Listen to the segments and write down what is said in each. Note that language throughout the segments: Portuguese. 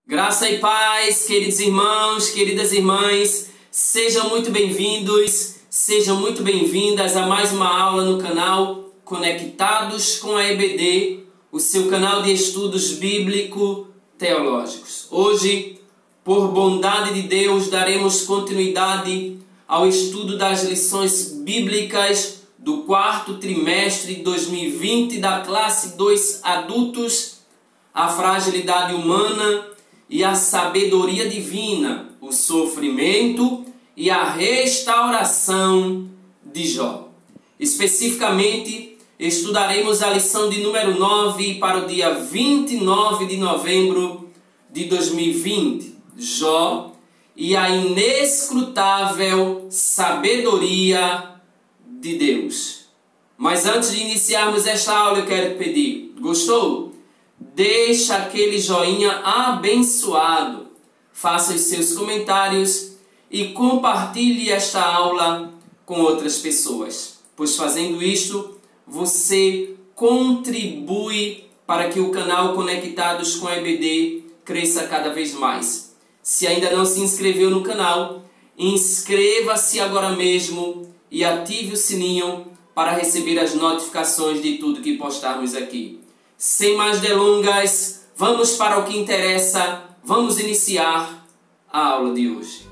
Graça e paz, queridos irmãos, queridas irmãs, sejam muito bem-vindos, sejam muito bem-vindas a mais uma aula no canal Conectados com a EBD, o seu canal de estudos bíblico-teológicos. Hoje, por bondade de Deus, daremos continuidade ao estudo das lições bíblicas do quarto trimestre de 2020 da classe 2 Adultos, a fragilidade humana e a sabedoria divina, o sofrimento e a restauração de Jó. Especificamente, estudaremos a lição de número 9 para o dia 29 de novembro de 2020, Jó e a inescrutável sabedoria de Deus. Mas antes de iniciarmos esta aula, eu quero pedir, gostou? Deixa aquele joinha abençoado, faça os seus comentários e compartilhe esta aula com outras pessoas, pois fazendo isto, você contribui para que o canal Conectados com a EBD cresça cada vez mais. Se ainda não se inscreveu no canal, inscreva-se agora mesmo e ative o sininho para receber as notificações de tudo que postarmos aqui. Sem mais delongas, vamos para o que interessa, vamos iniciar a aula de hoje.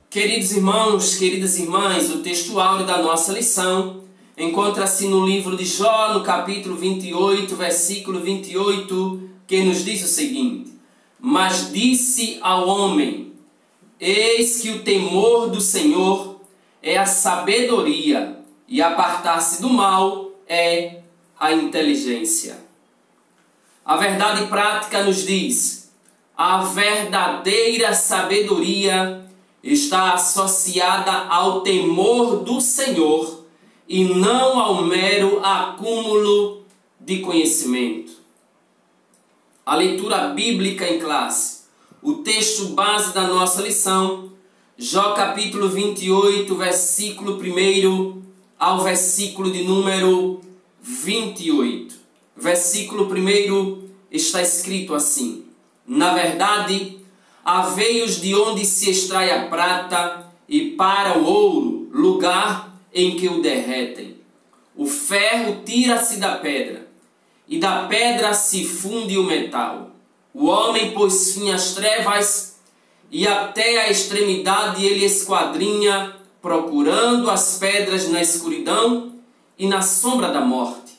Queridos irmãos, queridas irmãs, o texto áureo da nossa lição encontra-se no livro de Jó, no capítulo 28, versículo 28, que nos diz o seguinte: Mas disse ao homem, eis que o temor do Senhor é a sabedoria, e apartar-se do mal é a inteligência. A verdade prática nos diz: a verdadeira sabedoria está associada ao temor do Senhor e não ao mero acúmulo de conhecimento. A leitura bíblica em classe. O texto base da nossa lição, Jó capítulo 28, versículo 1 ao versículo de número 28. Versículo 1 está escrito assim: Na verdade, há veios de onde se extrai a prata, e para o ouro, lugar em que o derretem. O ferro tira-se da pedra, e da pedra se funde o metal. O homem pôs fim às trevas, e até a extremidade ele esquadrinha, procurando as pedras na escuridão e na sombra da morte.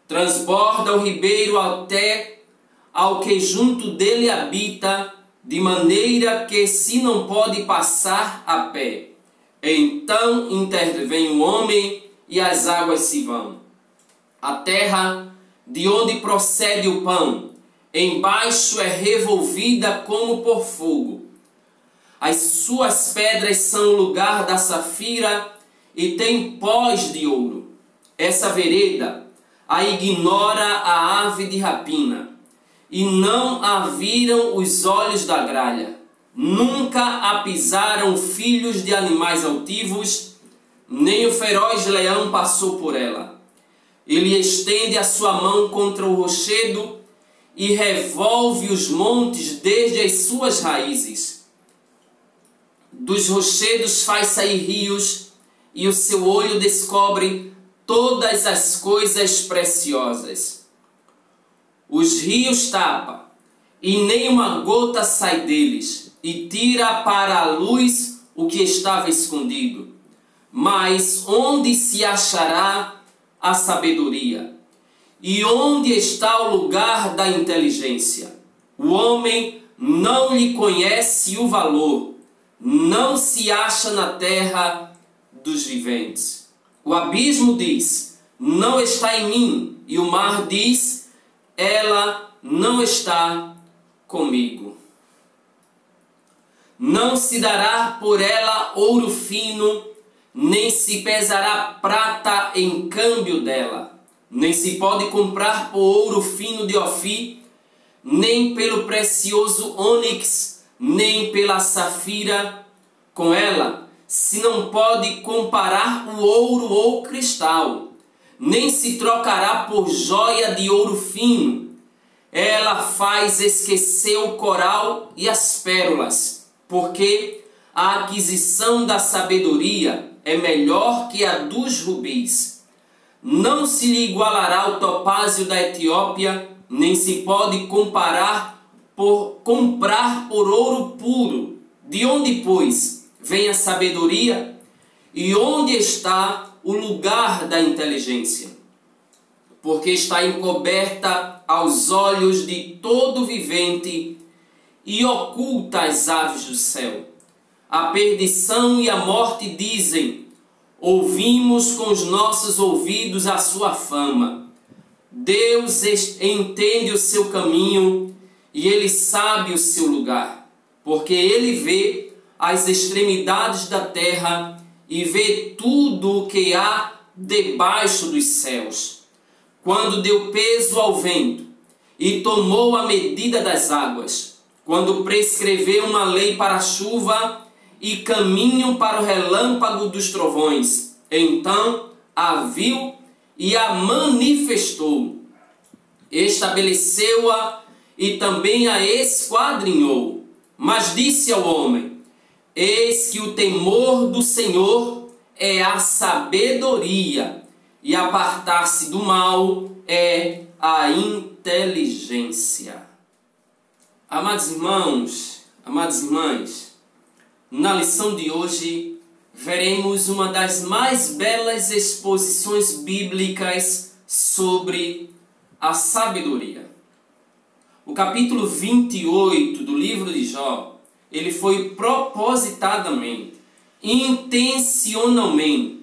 Transborda o ribeiro até ao que junto dele habita, de maneira que se não pode passar a pé. Então intervém o homem e as águas se vão. A terra, de onde procede o pão, embaixo é revolvida como por fogo. As suas pedras são o lugar da safira e tem pós de ouro. Essa vereda a ignora a ave de rapina, e não a viram os olhos da gralha. Nunca a pisaram filhos de animais altivos, nem o feroz leão passou por ela. Ele estende a sua mão contra o rochedo e revolve os montes desde as suas raízes. Dos rochedos faz sair rios, e o seu olho descobre todas as coisas preciosas. Os rios tapa, e nem uma gota sai deles, e tira para a luz o que estava escondido. Mas onde se achará a sabedoria? E onde está o lugar da inteligência? O homem não lhe conhece o valor, não se acha na terra dos viventes. O abismo diz, não está em mim, e o mar diz, ela não está comigo. Não se dará por ela ouro fino, nem se pesará prata em câmbio dela. Nem se pode comprar por ouro fino de Ofir, nem pelo precioso ônix, nem pela safira. Com ela se não pode comparar o ouro ou cristal, nem se trocará por joia de ouro fino. Ela faz esquecer o coral e as pérolas, porque a aquisição da sabedoria é melhor que a dos rubis. Não se lhe igualará o topázio da Etiópia, nem se pode comprar por ouro puro. De onde, pois, vem a sabedoria? E onde está o lugar da inteligência? Porque está encoberta aos olhos de todo vivente e oculta às aves do céu. A perdição e a morte dizem: ouvimos com os nossos ouvidos a sua fama. Deus entende o seu caminho e Ele sabe o seu lugar, porque Ele vê as extremidades da terra e vê tudo o que há debaixo dos céus. Quando deu peso ao vento e tomou a medida das águas, quando prescreveu uma lei para a chuva e caminho para o relâmpago dos trovões, então a viu e a manifestou, estabeleceu-a e também a esquadrinhou. Mas disse ao homem: eis que o temor do Senhor é a sabedoria, e apartar-se do mal é a inteligência. Amados irmãos, amadas irmãs, na lição de hoje veremos uma das mais belas exposições bíblicas sobre a sabedoria. O capítulo 28 do livro de Jó, ele foi propositadamente, intencionalmente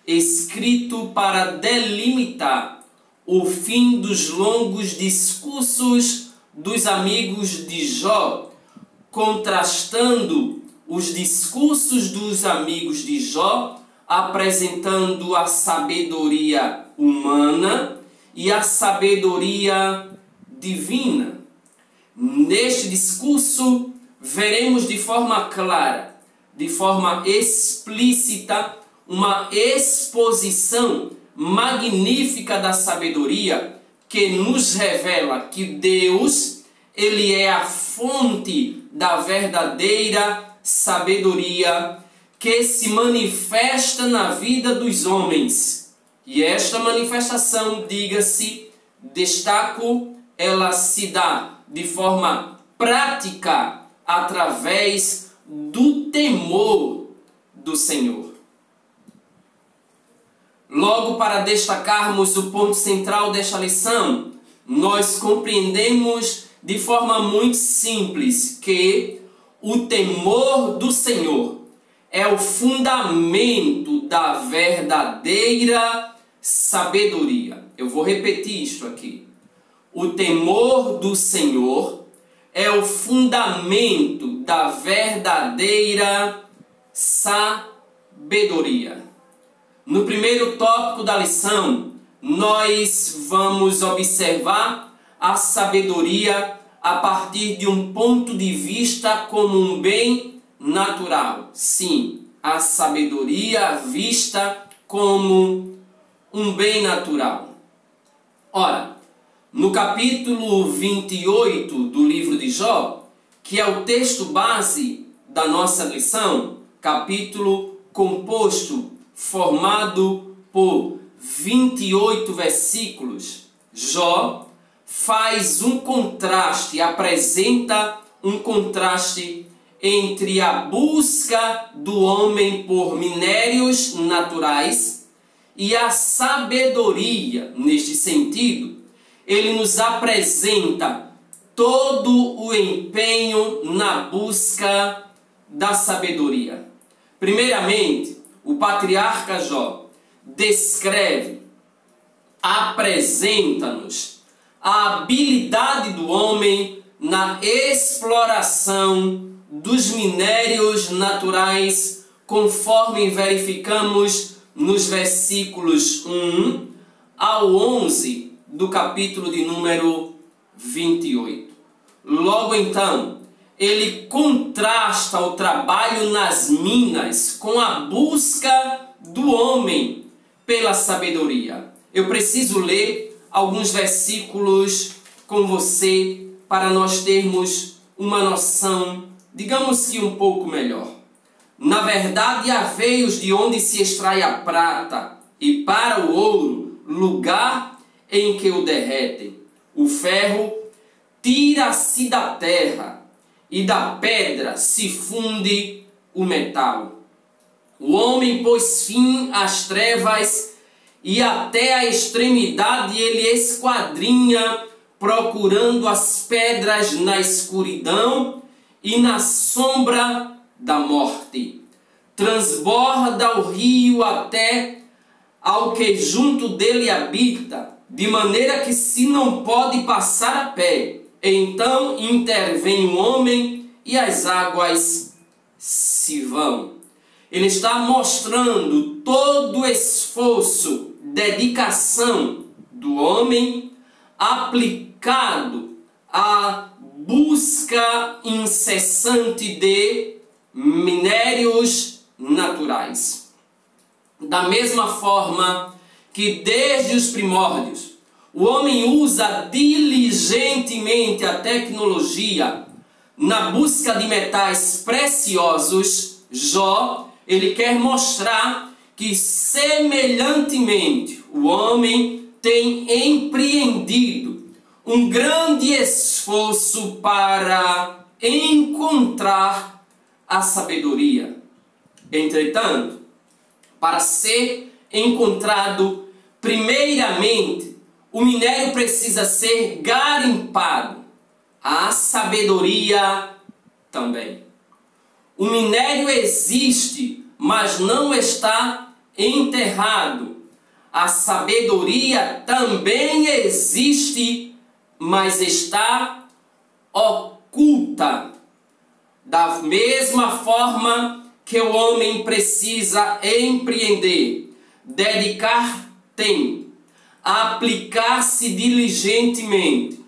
escrito para delimitar o fim dos longos discursos dos amigos de Jó, contrastando os discursos dos amigos de Jó, apresentando a sabedoria humana e a sabedoria divina. Neste discurso, veremos de forma clara, de forma explícita, uma exposição magnífica da sabedoria que nos revela que Deus, Ele é a fonte da verdadeira sabedoria que se manifesta na vida dos homens. E esta manifestação, diga-se, destaco, ela se dá de forma prática através do temor do Senhor. Logo, para destacarmos o ponto central desta lição, nós compreendemos de forma muito simples que o temor do Senhor é o fundamento da verdadeira sabedoria. Eu vou repetir isto aqui. O temor do Senhor é o fundamento da verdadeira sabedoria. No primeiro tópico da lição, nós vamos observar a sabedoria a partir de um ponto de vista como um bem natural. Sim, a sabedoria vista como um bem natural. Ora, no capítulo 28 do livro de Jó, que é o texto base da nossa lição, capítulo composto, formado por 28 versículos, Jó faz um contraste, apresenta um contraste entre a busca do homem por minérios naturais e a sabedoria. Neste sentido, ele nos apresenta todo o empenho na busca da sabedoria. Primeiramente, o patriarca Jó descreve, apresenta-nos a habilidade do homem na exploração dos minérios naturais, conforme verificamos nos versículos 1 ao 11 do capítulo de número 28. Logo então, ele contrasta o trabalho nas minas com a busca do homem pela sabedoria. Eu preciso ler alguns versículos com você para nós termos uma noção, digamos que um pouco melhor. Na verdade, há veios de onde se extrai a prata, e para o ouro, lugar em que o derretem. O ferro tira-se da terra, e da pedra se funde o metal. O homem pôs fim às trevas, e até a extremidade ele esquadrinha, procurando as pedras na escuridão e na sombra da morte. Transborda o rio até ao que junto dele habita, de maneira que se não pode passar a pé. Então intervém o homem e as águas se vão. Ele está mostrando todo o esforço, dedicação do homem aplicado à busca incessante de minérios naturais. Da mesma forma que desde os primórdios o homem usa diligentemente a tecnologia na busca de metais preciosos, Jó, ele quer mostrar que semelhantemente o homem tem empreendido um grande esforço para encontrar a sabedoria. Entretanto, para ser encontrado, primeiramente, o minério precisa ser garimpado. A sabedoria também. O minério existe, mas não está enterrado. A sabedoria também existe, mas está oculta. Da mesma forma que o homem precisa empreender, dedicar tempo, aplicar-se diligentemente,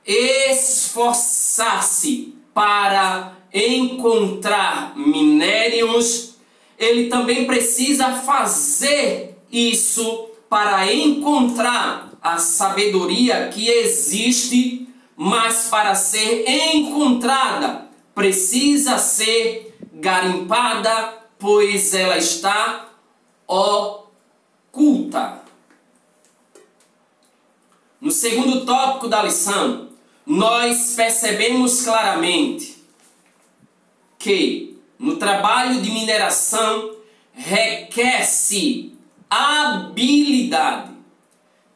esforçar-se para encontrar minérios, ele também precisa fazer isso para encontrar a sabedoria que existe, mas para ser encontrada precisa ser garimpada, pois ela está oculta. No segundo tópico da lição, nós percebemos claramente que no trabalho de mineração requer-se habilidade,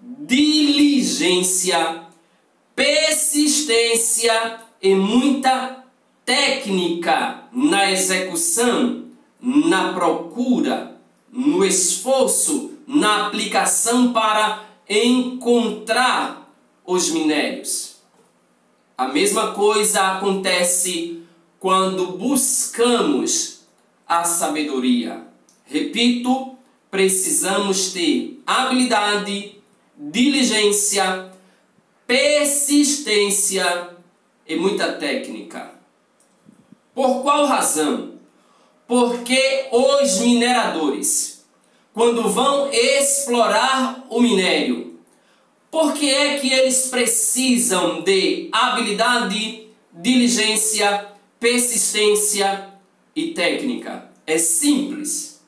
diligência, persistência e muita técnica na execução, na procura, no esforço, na aplicação para encontrar os minérios. A mesma coisa acontece quando buscamos a sabedoria. Repito, precisamos ter habilidade, diligência, persistência e muita técnica. Por qual razão? Porque os mineradores, quando vão explorar o minério, por que é que eles precisam de habilidade, diligência, persistência e técnica? É simples.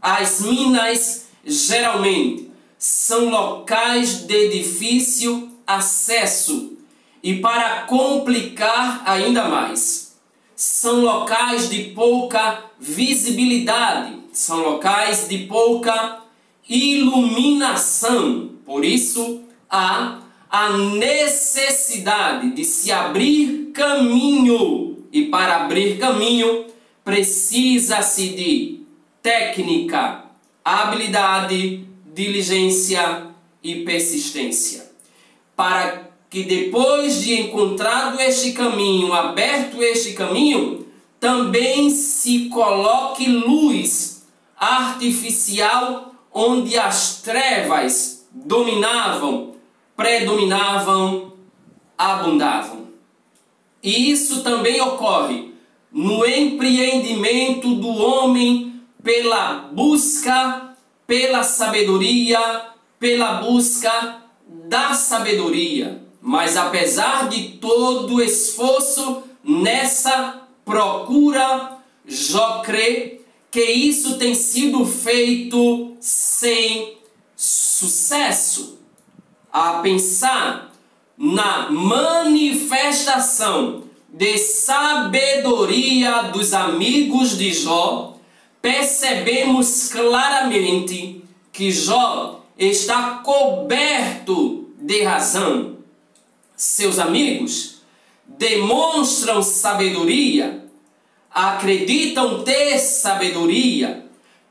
As minas geralmente são locais de difícil acesso e, para complicar ainda mais, são locais de pouca visibilidade, são locais de pouca iluminação. Por isso, há a necessidade de se abrir caminho. E para abrir caminho, precisa-se de técnica, habilidade, diligência e persistência. Para que depois de encontrado este caminho, aberto este caminho, também se coloque luz artificial onde as trevas dominavam, predominavam, abundavam. E isso também ocorre no empreendimento do homem pela busca pela sabedoria, pela busca da sabedoria. Mas apesar de todo o esforço nessa procura, Jó crê que isso tem sido feito sem sucesso. A pensar na manifestação de sabedoria dos amigos de Jó, percebemos claramente que Jó está coberto de razão. Seus amigos demonstram sabedoria, acreditam ter sabedoria,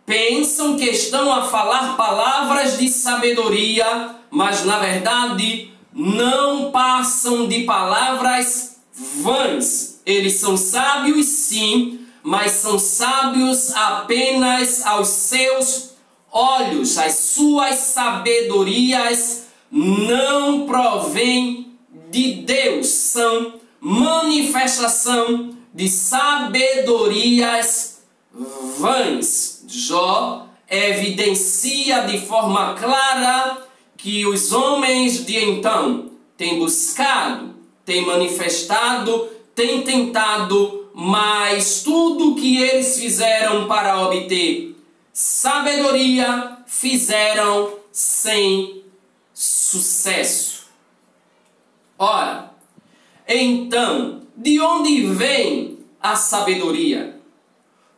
pensam que estão a falar palavras de sabedoria, mas na verdade não passam de palavras vãs. Eles são sábios sim, mas são sábios apenas aos seus olhos. As suas sabedorias não provêm de Deus, são manifestação de sabedorias vãs. Jó evidencia de forma clara que os homens de então têm buscado, têm manifestado, têm tentado, mas tudo que eles fizeram para obter sabedoria, fizeram sem sucesso. Ora, então, de onde vem a sabedoria?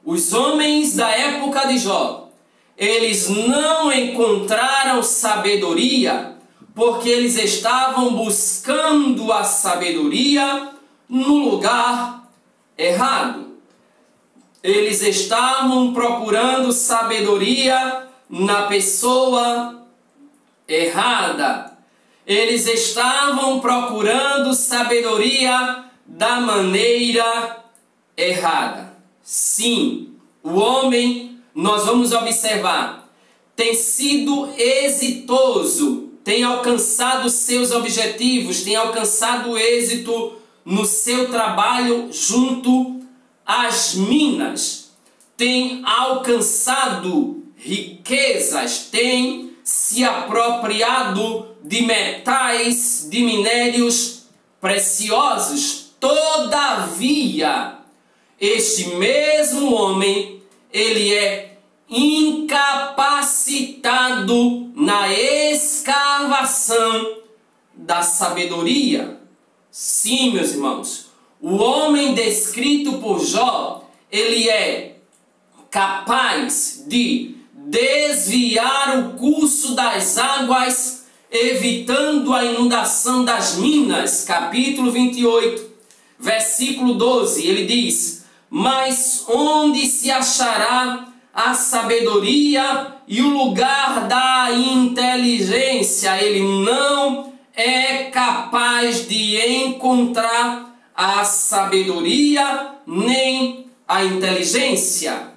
Os homens da época de Jó, eles não encontraram sabedoria porque eles estavam buscando a sabedoria no lugar errado. Eles estavam procurando sabedoria na pessoa errada. Eles estavam procurando sabedoria da maneira errada. Sim, o homem, nós vamos observar, tem sido exitoso, tem alcançado seus objetivos, tem alcançado êxito no seu trabalho junto às minas, tem alcançado riquezas, tem se apropriado de metais, de minérios preciosos. Todavia, este mesmo homem, ele é incapacitado na escavação da sabedoria. Sim, meus irmãos, o homem descrito por Jó, ele é capaz de desviar o curso das águas, evitando a inundação das minas. Capítulo 28, versículo 12, ele diz: mas onde se achará a sabedoria e o lugar da inteligência? Ele não é capaz de encontrar a sabedoria nem a inteligência.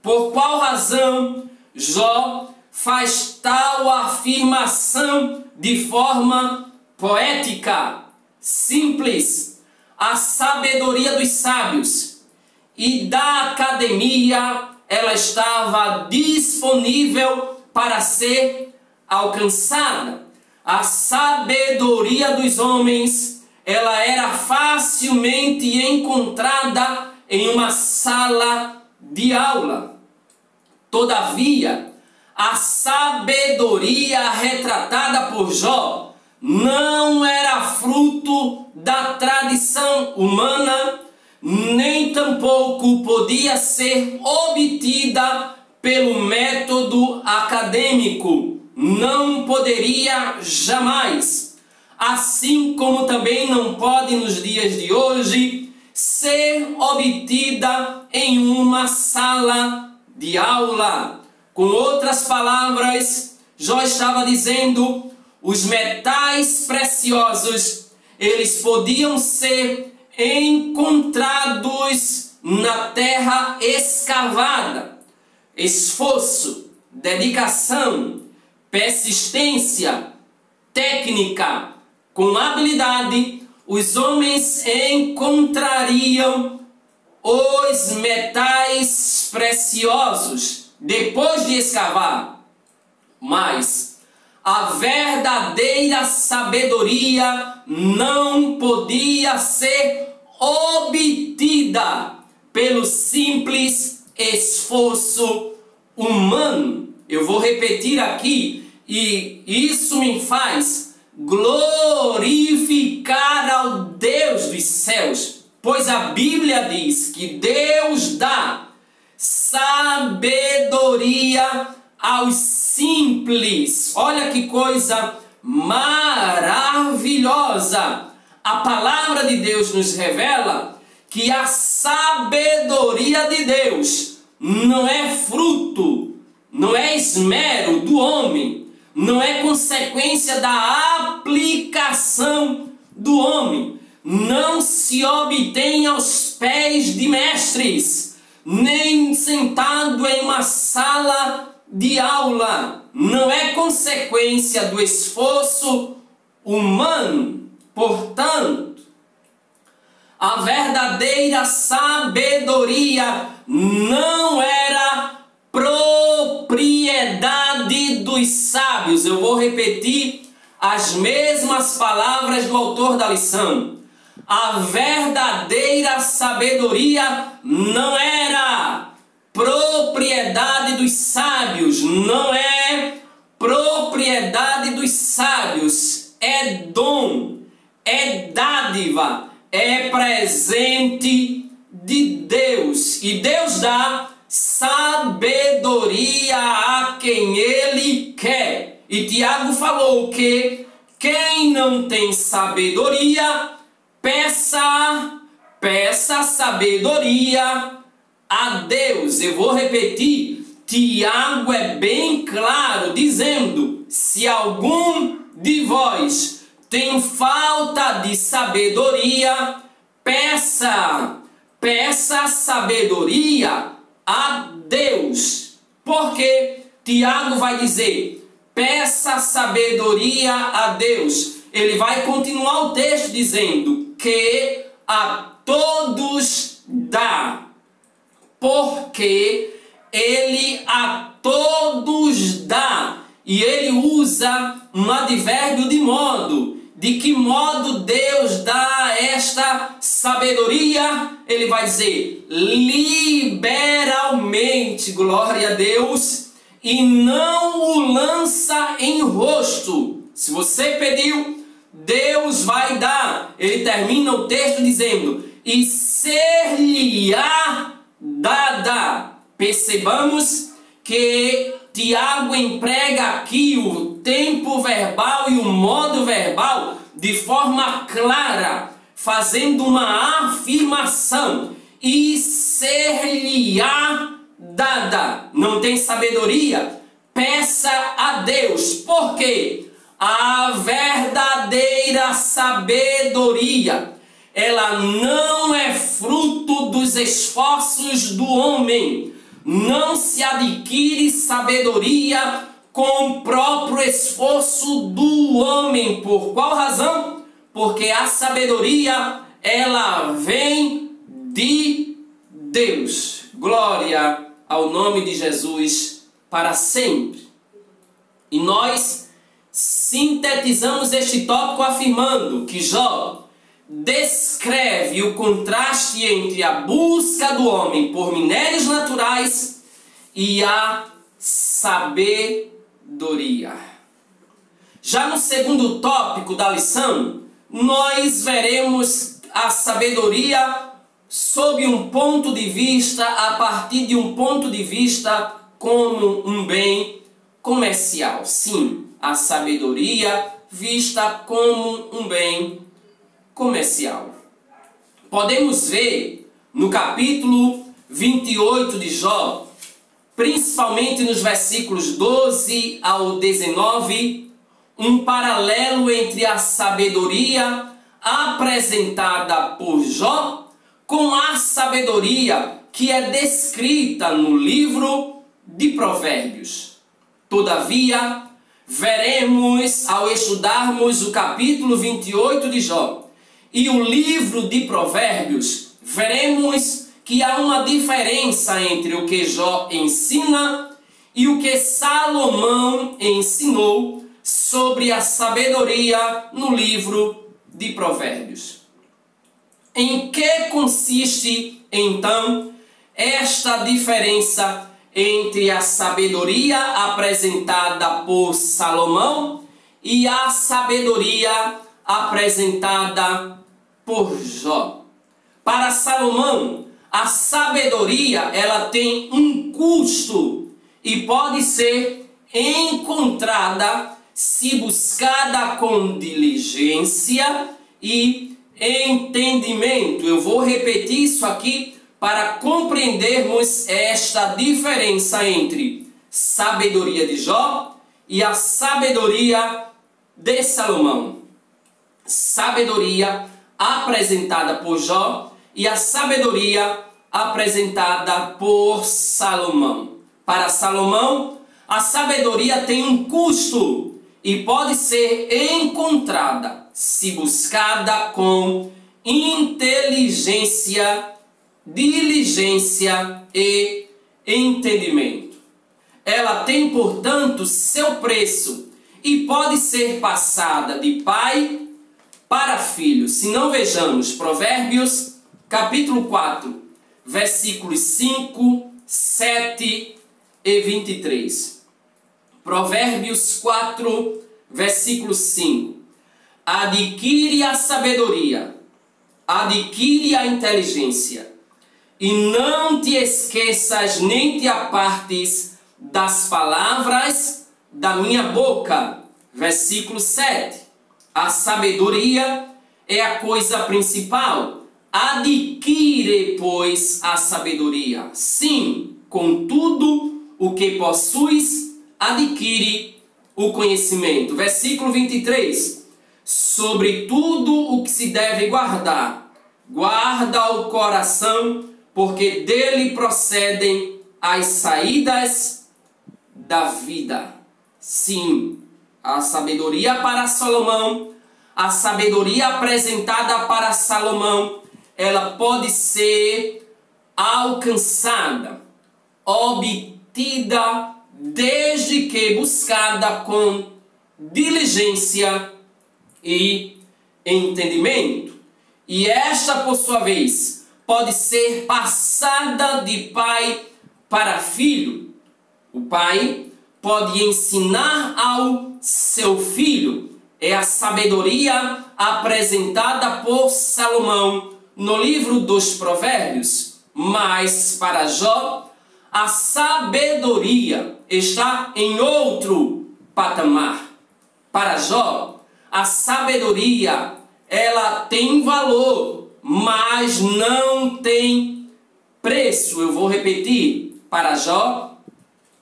Por qual razão Jó faz tal afirmação de forma poética? Simples. A sabedoria dos sábios e da academia, ela estava disponível para ser alcançada. A sabedoria dos homens, ela era facilmente encontrada em uma sala de aula. Todavia, a sabedoria retratada por Jó não era fruto da tradição humana, nem tampouco podia ser obtida pelo método acadêmico. Não poderia jamais, assim como também não pode nos dias de hoje, ser obtida em uma sala de aula. Com outras palavras, Jó estava dizendo: os metais preciosos, eles podiam ser encontrados na terra escavada. Esforço, dedicação, persistência, técnica, com habilidade, os homens encontrariam os metais preciosos depois de escavar. Mas a verdadeira sabedoria não podia ser obtida pelo simples esforço humano. Eu vou repetir aqui, e isso me faz glorificar ao Deus dos céus, pois a Bíblia diz que Deus dá sabedoria aos simples. Olha que coisa maravilhosa! A palavra de Deus nos revela que a sabedoria de Deus não é fruto, não é esmero do homem, não é consequência da aplicação do homem, não se obtém aos pés de mestres, nem sentado em uma sala de aula, não é consequência do esforço humano. Portanto, a verdadeira sabedoria não era propriedade dos sábios. Eu vou repetir as mesmas palavras do autor da lição. A verdadeira sabedoria não era propriedade dos sábios, não é propriedade dos sábios, é dom, é dádiva, é presente de Deus. E Deus dá sabedoria a quem Ele quer. E Tiago falou que quem não tem sabedoria, peça sabedoria a Deus. Eu vou repetir, Tiago é bem claro, dizendo: se algum de vós tem falta de sabedoria, peça sabedoria a Deus. Porque Tiago vai dizer, peça sabedoria a Deus. Ele vai continuar o texto dizendo que a todos dá, porque Ele a todos dá. E ele usa um advérbio de modo. De que modo Deus dá esta sabedoria? Ele vai dizer liberalmente, glória a Deus, e não o lança em rosto. Se você pediu, Deus vai dar. Ele termina o texto dizendo, e ser-lhe-á dada. Percebamos que Tiago emprega aqui o tempo verbal e o modo verbal de forma clara, fazendo uma afirmação. E ser-lhe-á dada. Não tem sabedoria? Peça a Deus. Por quê? A verdadeira sabedoria, ela não é fruto dos esforços do homem. Não se adquire sabedoria com o próprio esforço do homem. Por qual razão? Porque a sabedoria, ela vem de Deus. Glória ao nome de Jesus para sempre. E nós sintetizamos este tópico afirmando que Jó descreve o contraste entre a busca do homem por minérios naturais e a sabedoria. Já no segundo tópico da lição, nós veremos a sabedoria sob um ponto de vista, a partir de um ponto de vista como um bem comercial. Sim, a sabedoria vista como um bem comercial. Podemos ver no capítulo 28 de Jó, principalmente nos versículos 12 ao 19, um paralelo entre a sabedoria apresentada por Jó com a sabedoria que é descrita no livro de Provérbios. Todavia, veremos ao estudarmos o capítulo 28 de Jó e o livro de Provérbios, veremos que há uma diferença entre o que Jó ensina e o que Salomão ensinou sobre a sabedoria no livro de Provérbios. Em que consiste, então, esta diferença entre a sabedoria apresentada por Salomão e a sabedoria apresentada por Jó? Para Salomão, a sabedoria ela tem um custo e pode ser encontrada se buscada com diligência e entendimento. Eu vou repetir isso aqui para compreendermos esta diferença entre sabedoria de Jó e a sabedoria de Salomão. Sabedoria apresentada por Jó e a sabedoria apresentada por Salomão. Para Salomão, a sabedoria tem um custo e pode ser encontrada se buscada com inteligência, diligência e entendimento. Ela tem, portanto, seu preço e pode ser passada de pai para filho. Se não, vejamos Provérbios capítulo 4, versículos 5, 7 e 23. Provérbios 4, versículo 5. Adquire a sabedoria, adquire a inteligência, e não te esqueças nem te apartes das palavras da minha boca. Versículo 7. A sabedoria é a coisa principal. Adquire, pois, a sabedoria. Sim, com tudo o que possuis, adquire o conhecimento. Versículo 23. Sobre tudo o que se deve guardar, guarda o coração, porque dele procedem as saídas da vida. Sim, a sabedoria para Salomão, a sabedoria apresentada para Salomão, ela pode ser alcançada, obtida, desde que buscada com diligência e entendimento. E esta, por sua vez, pode ser passada de pai para filho. O pai pode ensinar ao seu filho. É a sabedoria apresentada por Salomão no livro dos Provérbios. Mas para Jó, a sabedoria está em outro patamar. Para Jó, a sabedoria, ela tem valor, mas não tem preço. Eu vou repetir. Para Jó,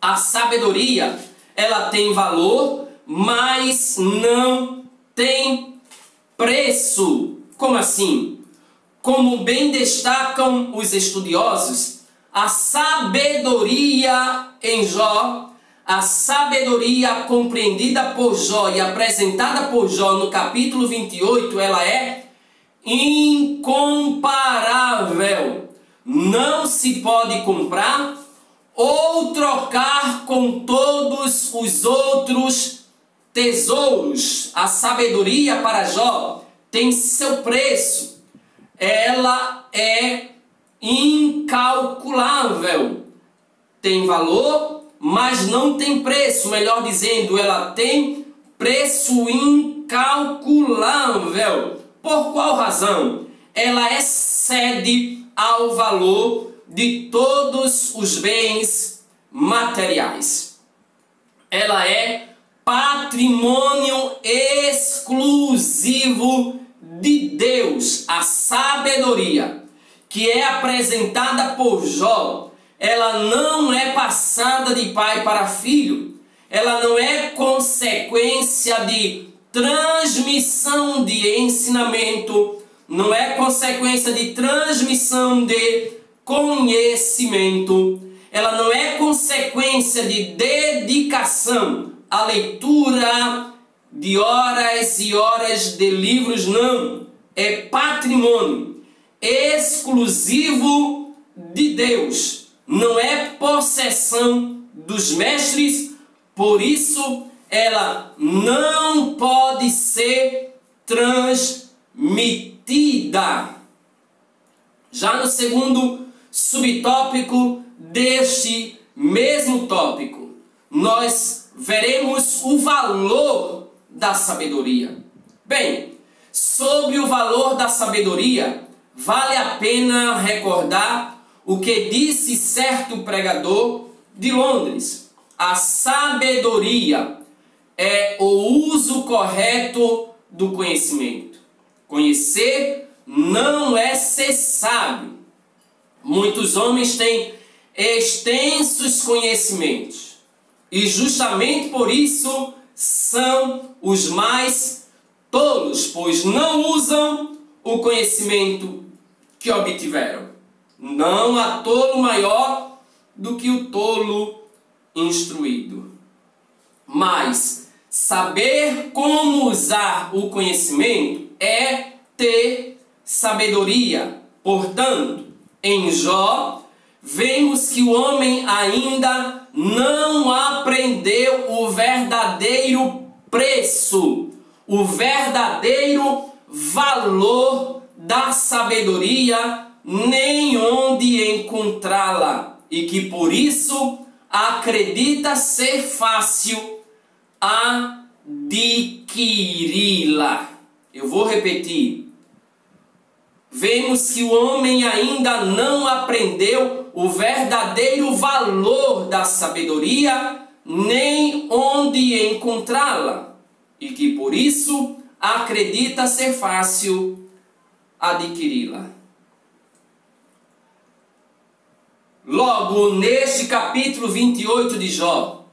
a sabedoria, ela tem valor, mas não tem preço. Como assim? Como bem destacam os estudiosos, a sabedoria em Jó, a sabedoria compreendida por Jó e apresentada por Jó no capítulo 28, ela é incomparável. Não se pode comprar ou trocar com todos os outros tesouros. A sabedoria para Jó tem seu preço. Ela é incalculável. Tem valor, mas não tem preço. Melhor dizendo, ela tem preço incalculável. Por qual razão? Ela excede ao valor de todos os bens materiais. Ela é patrimônio exclusivo de Deus. A sabedoria que é apresentada por Jó, ela não é passada de pai para filho. Ela não é consequência de transmissão de ensinamento, não é consequência de transmissão de conhecimento, ela não é consequência de dedicação à leitura de horas e horas de livros, não. É patrimônio exclusivo de Deus, não é possessão dos mestres, por isso ela não pode ser transmitida. Já no segundo subtópico deste mesmo tópico, nós veremos o valor da sabedoria. Bem, sobre o valor da sabedoria, vale a pena recordar o que disse certo pregador de Londres: a sabedoria é o uso correto do conhecimento. Conhecer não é ser sábio. Muitos homens têm extensos conhecimentos e justamente por isso são os mais tolos, pois não usam o conhecimento que obtiveram. Não há tolo maior do que o tolo instruído. Mas saber como usar o conhecimento é ter sabedoria. Portanto, em Jó, vemos que o homem ainda não aprendeu o verdadeiro preço, o verdadeiro valor da sabedoria, nem onde encontrá-la, e que por isso acredita ser fácil adquiri-la. Eu vou repetir. Vemos que o homem ainda não aprendeu o verdadeiro valor da sabedoria, nem onde encontrá-la, e que por isso acredita ser fácil adquiri-la. Logo, neste capítulo 28 de Jó,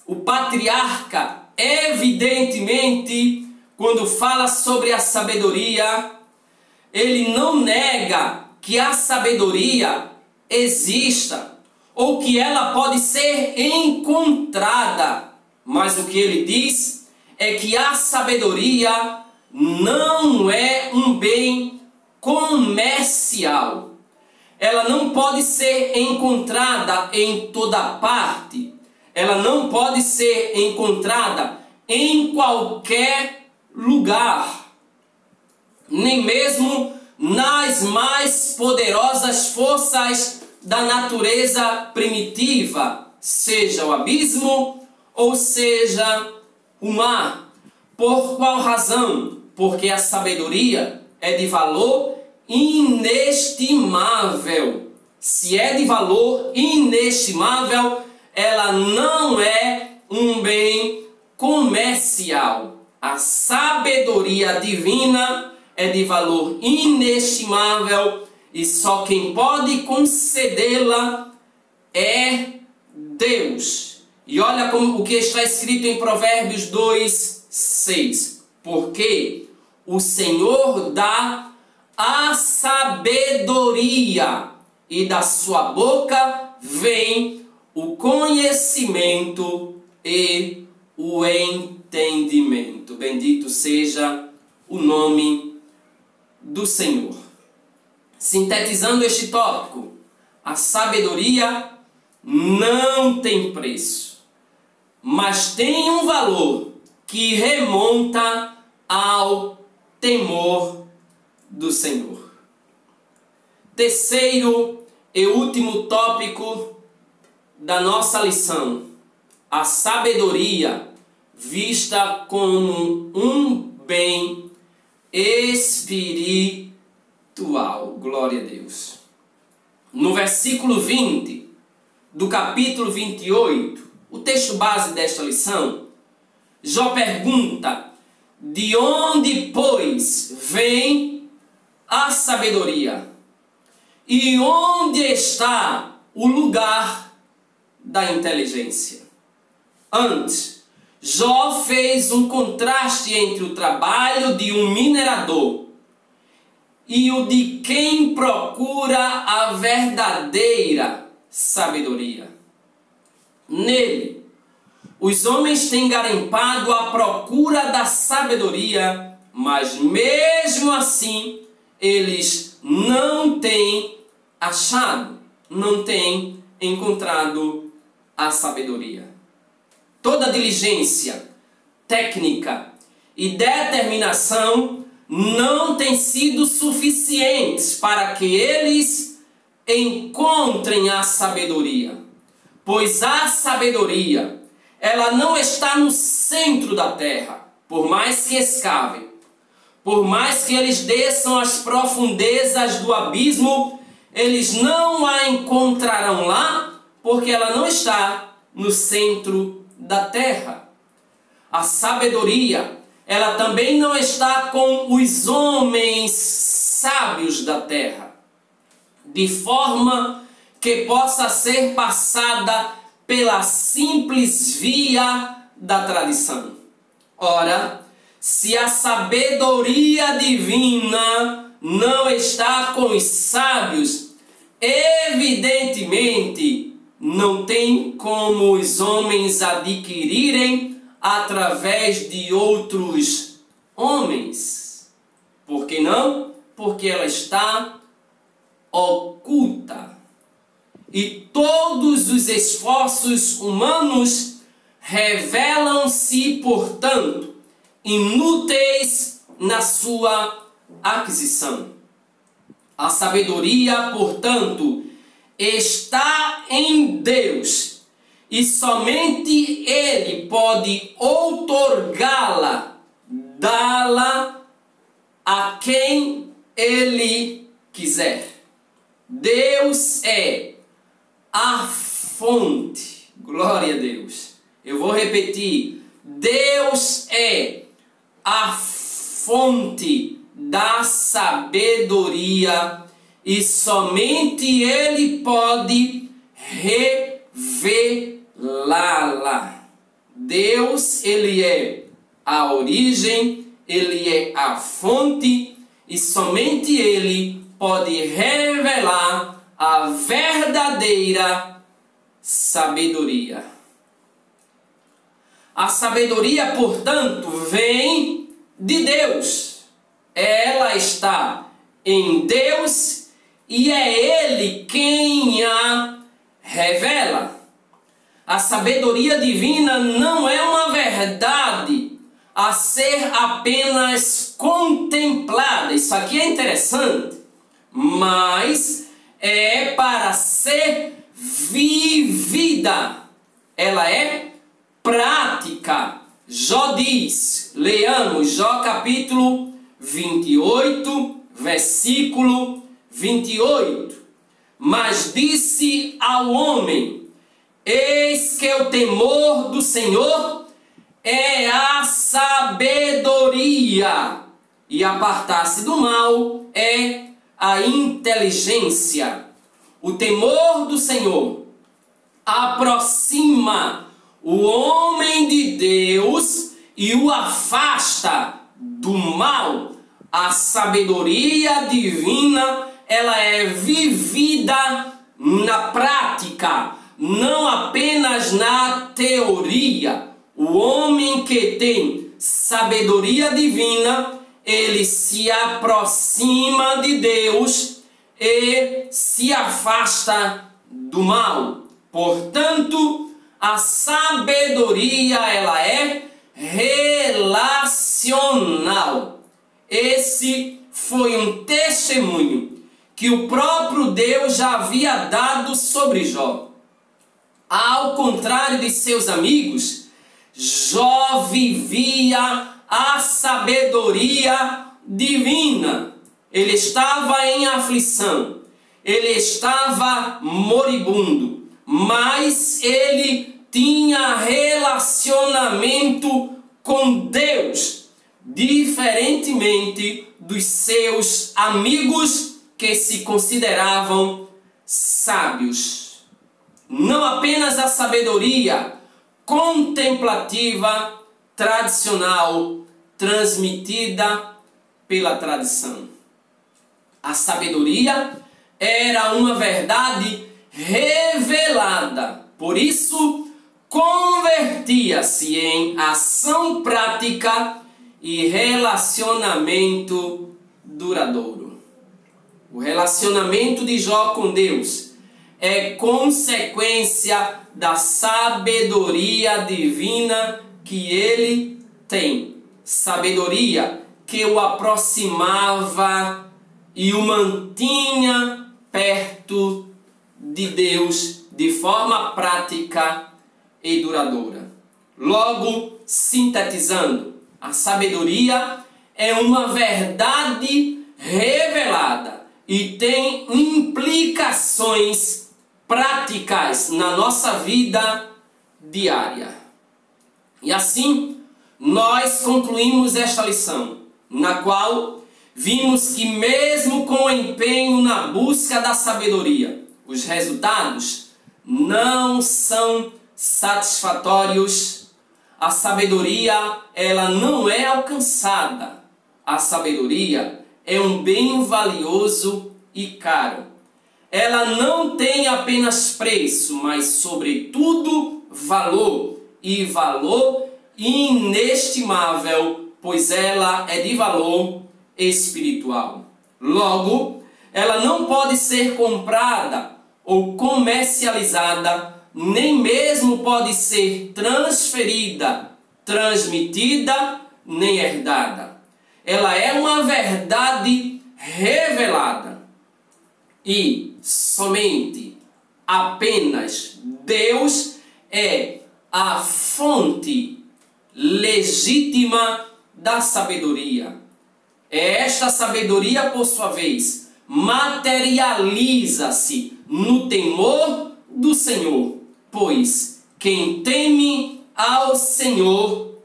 o patriarca, evidentemente, quando fala sobre a sabedoria, ele não nega que a sabedoria exista ou que ela pode ser encontrada, mas o que ele diz é que a sabedoria não é um bem comercial. Ela não pode ser encontrada em toda parte. Ela não pode ser encontrada em qualquer lugar. Nem mesmo nas mais poderosas forças da natureza primitiva, seja o abismo ou seja o mar. Por qual razão? Porque a sabedoria é de valor inestimável. Se é de valor inestimável, ela não é um bem comercial. A sabedoria divina é de valor inestimável e só quem pode concedê-la é Deus. E olha como o que está escrito em Provérbios 2:6. Porque o Senhor dá a sabedoria e da sua boca vem o conhecimento e o entendimento. Bendito seja o nome do Senhor. Sintetizando este tópico, a sabedoria não tem preço, mas tem um valor que remonta ao temor do Senhor. Terceiro e último tópico da nossa lição: a sabedoria vista como um bem espiritual. Glória a Deus. No versículo 20 do capítulo 28, o texto base desta lição, Jó pergunta: de onde, pois, vem a sabedoria? E onde está o lugar da inteligência? Antes, Jó fez um contraste entre o trabalho de um minerador e o de quem procura a verdadeira sabedoria. Nele, os homens têm garimpado à procura da sabedoria, mas mesmo assim eles não têm achado, não têm encontrado a sabedoria. Toda diligência, técnica e determinação não têm sido suficientes para que eles encontrem a sabedoria. Pois a sabedoria, ela não está no centro da terra, por mais que escavem. Por mais que eles desçam às profundezas do abismo, eles não a encontrarão lá, porque ela não está no centro da terra. A sabedoria, ela também não está com os homens sábios da terra, de forma que possa ser passada pela simples via da tradição. Ora, se a sabedoria divina não está com os sábios, evidentemente não tem como os homens adquirirem através de outros homens. Por que não? Porque ela está oculta. E todos os esforços humanos revelam-se, portanto, inúteis na sua aquisição. A sabedoria, portanto, está em Deus, e somente Ele pode outorgá-la, dá-la a quem Ele quiser. Deus é a fonte. Glória a Deus. Eu vou repetir. Deus é a fonte da sabedoria e somente Ele pode revelá-la. Deus, Ele é a origem, Ele é a fonte e somente Ele pode revelar a verdadeira sabedoria. A sabedoria, portanto, vem de Deus. Ela está em Deus e é Ele quem a revela. A sabedoria divina não é uma verdade a ser apenas contemplada. Isso aqui é interessante, mas é para ser vivida. Ela é prática. Jó diz, leamos Jó capítulo 28, versículo 28. Mas disse ao homem: eis que o temor do Senhor é a sabedoria, e apartar-se do mal é a inteligência. O temor do Senhor aproxima o homem de Deus e o afasta do mal. A sabedoria divina, ela é vivida na prática, não apenas na teoria. O homem que tem sabedoria divina, ele se aproxima de Deus e se afasta do mal. Portanto, a sabedoria, ela é relacional. Esse foi um testemunho que o próprio Deus já havia dado sobre Jó. Ao contrário de seus amigos, Jó vivia a sabedoria divina. Ele estava em aflição, ele estava moribundo, mas ele tinha relacionamento com Deus, diferentemente dos seus amigos que se consideravam sábios. Não apenas a sabedoria contemplativa, tradicional, transmitida pela tradição. A sabedoria era uma verdade revelada, por isso convertia-se em ação prática e relacionamento duradouro. O relacionamento de Jó com Deus é consequência da sabedoria divina que ele tem. Sabedoria que o aproximava e o mantinha perto de Deus de forma prática e duradoura. Logo, sintetizando, a sabedoria é uma verdade revelada e tem implicações práticas na nossa vida diária. E assim, nós concluímos esta lição, na qual vimos que mesmo com o empenho na busca da sabedoria, os resultados não são satisfatórios. A sabedoria, ela não é alcançada. A sabedoria é um bem valioso e caro. Ela não tem apenas preço, mas sobretudo valor, e valor inestimável, pois ela é de valor espiritual. Logo, ela não pode ser comprada ou comercializada, nem mesmo pode ser transferida, transmitida, nem herdada. Ela é uma verdade revelada e somente, apenas Deus é a fonte legítima da sabedoria. Esta sabedoria, por sua vez, materializa-se no temor do Senhor, pois quem teme ao Senhor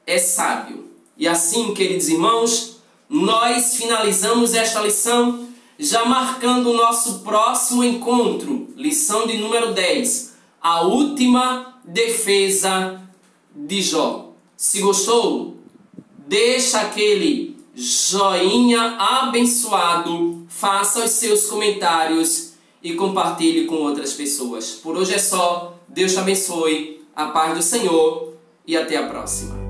é sábio. E assim, queridos irmãos, nós finalizamos esta lição, já marcando o nosso próximo encontro, lição de número 10, a última defesa de Jó. Se gostou, deixa aquele joinha abençoado, faça os seus comentários e compartilhe com outras pessoas. Por hoje é só. Deus te abençoe, a paz do Senhor e até a próxima.